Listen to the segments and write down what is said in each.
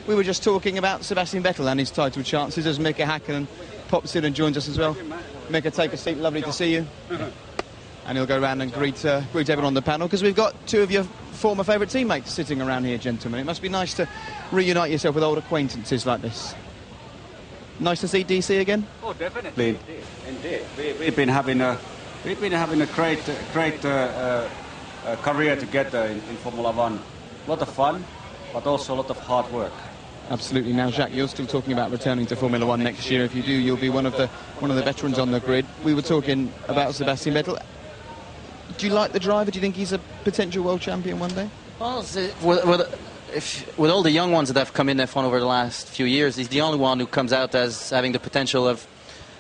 We were just talking about Sebastian Vettel and his title chances as Mika Hakkinen pops in and joins us as well. Mika, take a seat. Lovely to see you. And he'll go around and greet everyone on the panel, because we've got two of your former favourite teammates sitting around here, gentlemen. It must be nice to reunite yourself with old acquaintances like this. Nice to see DC again? Oh, definitely. Indeed. We've been having a great career together in Formula One. A lot of fun, but also a lot of hard work. Absolutely. Now, Jacques, you're still talking about returning to Formula One next year. If you do, you'll be one of the veterans on the grid. We were talking about Sebastian Vettel. Do you like the driver? Do you think he's a potential world champion one day? Well, with all the young ones that have come in F1 over the last few years, he's the only one who comes out as having the potential of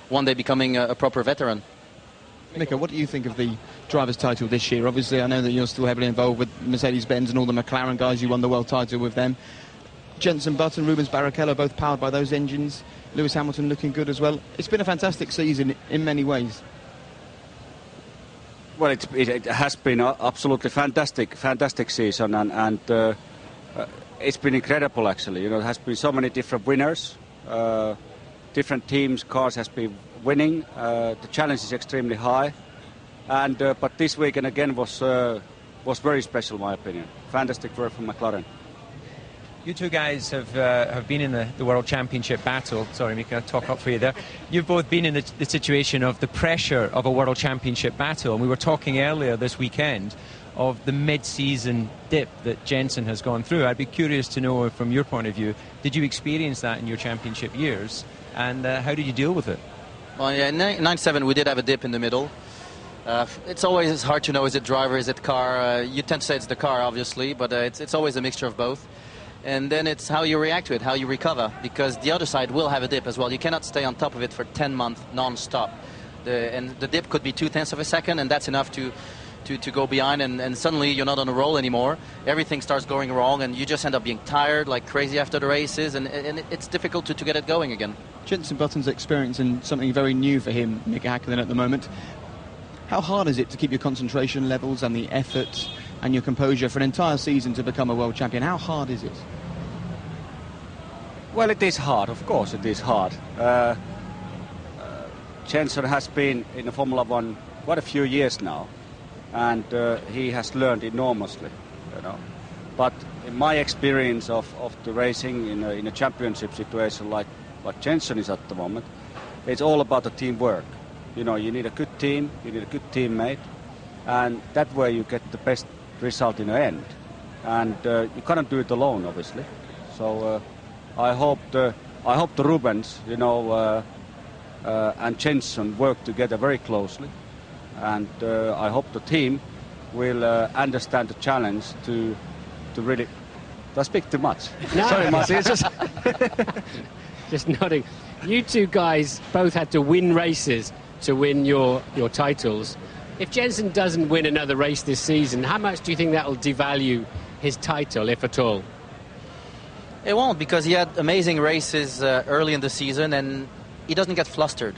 one day becoming a proper veteran. Mika, what do you think of the driver's title this year? Obviously, I know that you're still heavily involved with Mercedes-Benz and all the McLaren guys. You won the world title with them. Jenson Button, Rubens Barrichello, both powered by those engines. Lewis Hamilton looking good as well. It's been a fantastic season in many ways. Well, it has been an absolutely fantastic season, and it's been incredible, actually. You know, there has been so many different winners, different teams, cars has been winning. The challenge is extremely high, and but this weekend again was very special, in my opinion. Fantastic work from McLaren. You two guys have been in the World Championship battle. Sorry, Mika, talk up for you there. You've both been in the situation of the pressure of a World Championship battle. And we were talking earlier this weekend of the mid-season dip that Jenson has gone through. I'd be curious to know, from your point of view, did you experience that in your championship years? And how did you deal with it? Well, yeah, in 97 we did have a dip in the middle. It's always hard to know, is it driver, is it car? You tend to say it's the car, obviously, but it's always a mixture of both. And then it's how you react to it, how you recover, because the other side will have a dip as well. You cannot stay on top of it for 10 months non-stop. And the dip could be 0.2 of a second, and that's enough to go behind, and suddenly you're not on a roll anymore. Everything starts going wrong, and you just end up being tired like crazy after the races, and it's difficult to get it going again. Jenson Button's experiencing something very new for him, Mika Hakkinen, at the moment. How hard is it to keep your concentration levels and the effort and your composure for an entire season to become a world champion? How hard is it? Well, it is hard, of course it is hard. Jenson has been in the Formula One quite a few years now, and he has learned enormously, you know. But in my experience of the racing in a championship situation like Jenson is at the moment, it's all about the teamwork. You know, you need a good team, you need a good teammate, and that way you get the best result in the end. And you cannot do it alone, obviously. So I hope the Rubens, you know, and Jenson work together very closely, and I hope the team will understand the challenge to really. Do I speak too much? No. Sorry, Marty. It's just just nodding. You two guys both had to win races to win your titles. If Jenson doesn't win another race this season, how much do you think that will devalue his title, if at all? It won't, because he had amazing races early in the season, and he doesn't get flustered.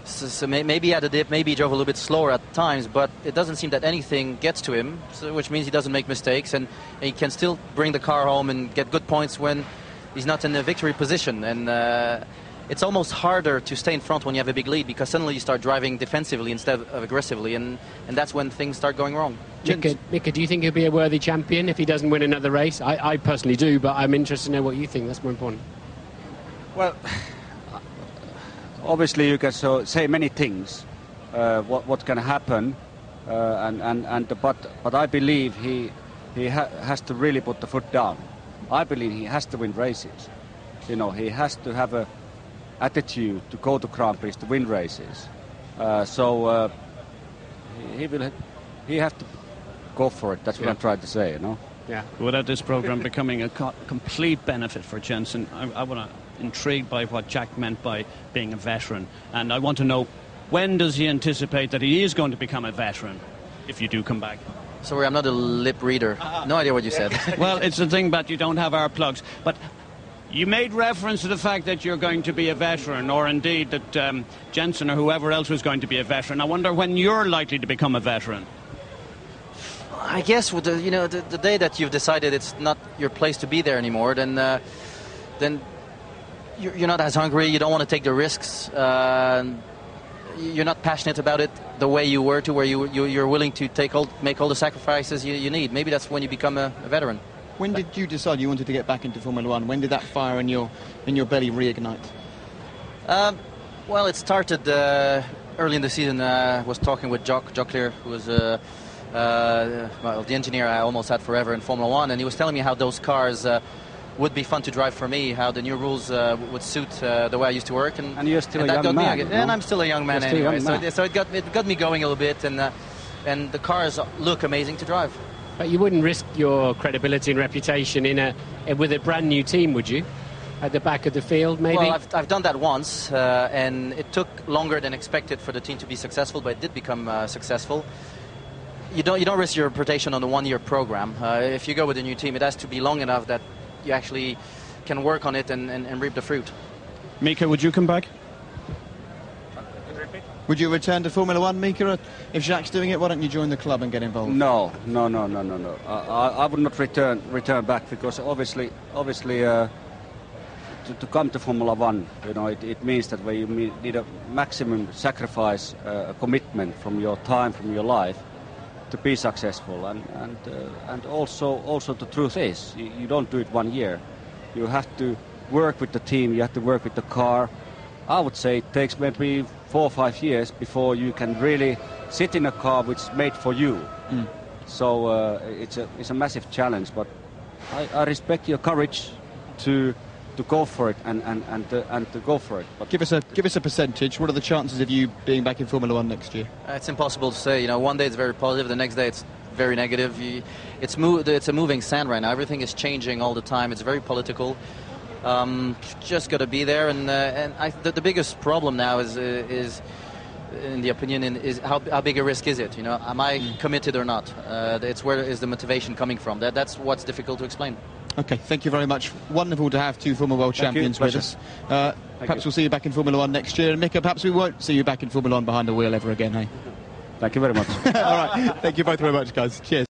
So maybe he had a dip, maybe he drove a little bit slower at times, but it doesn't seem that anything gets to him, which means he doesn't make mistakes, and he can still bring the car home and get good points when he's not in a victory position. And it's almost harder to stay in front when you have a big lead, because suddenly you start driving defensively instead of aggressively, and that's when things start going wrong. Mika, do you think he'll be a worthy champion if he doesn't win another race? I personally do, but I'm interested to know what you think. That's more important. Well, obviously you can say many things, what can happen, but I believe he has to really put the foot down. I believe he has to win races. You know, he has to have a attitude to go to Grand Prix to win races. He has to go for it. That's what I'm trying to say, you know. Yeah. Without this program becoming a complete benefit for Jenson, I want to intrigued by what Jack meant by being a veteran, and I want to know, when does he anticipate that he is going to become a veteran if you do come back? Sorry, I'm not a lip reader. No idea what you said. Well, it's the thing that you don't have our plugs, but you made reference to the fact that you're going to be a veteran, or indeed that Jenson or whoever else was going to be a veteran. I wonder when you're likely to become a veteran. I guess with the day that you've decided it's not your place to be there anymore, then then you're not as hungry. You don't want to take the risks. You're not passionate about it the way you were to, where you're willing to make all the sacrifices you need. Maybe that's when you become a veteran. When did you decide you wanted to get back into Formula One? When did that fire in your belly reignite? Well, it started early in the season. I was talking with Jacques Villeneuve, who was the engineer I almost had forever in Formula One, and he was telling me how those cars would be fun to drive for me, how the new rules would suit the way I used to work. And you're still a young man. And I'm still a young man anyway. So it got me going a little bit, and the cars look amazing to drive. But you wouldn't risk your credibility and reputation with a brand new team, would you? At the back of the field, maybe? Well, I've done that once, and it took longer than expected for the team to be successful, but it did become successful. You don't risk your reputation on a one-year program. If you go with a new team, it has to be long enough that you actually can work on it and reap the fruit. Mika, would you come back? Would you return to Formula One, Mika? If Jacques doing it, why don't you join the club and get involved? No. I would not return back, because obviously, to come to Formula One, it means that where you need a maximum sacrifice, a commitment from your time, from your life, to be successful. And also the truth is, you don't do it 1 year. You have to work with the team. You have to work with the car. I would say it takes maybe 4 or 5 years before you can really sit in a car which is made for you. So it's a massive challenge. But I respect your courage to go for it and to go for it. But give us a percentage. What are the chances of you being back in Formula One next year? It's impossible to say. One day it's very positive, the next day it's very negative. It's a moving sand right now. Everything is changing all the time. It's very political. Just got to be there, and the biggest problem now is in the opinion, is how big a risk is it? Am I committed or not? It's where is the motivation coming from? That's what's difficult to explain. Okay, thank you very much. Wonderful to have two former world champions with us. Perhaps we'll see you back in Formula One next year. And Mika, perhaps we won't see you back in Formula One behind the wheel ever again, hey? thank you very much. All right, thank you both very much, guys. Cheers.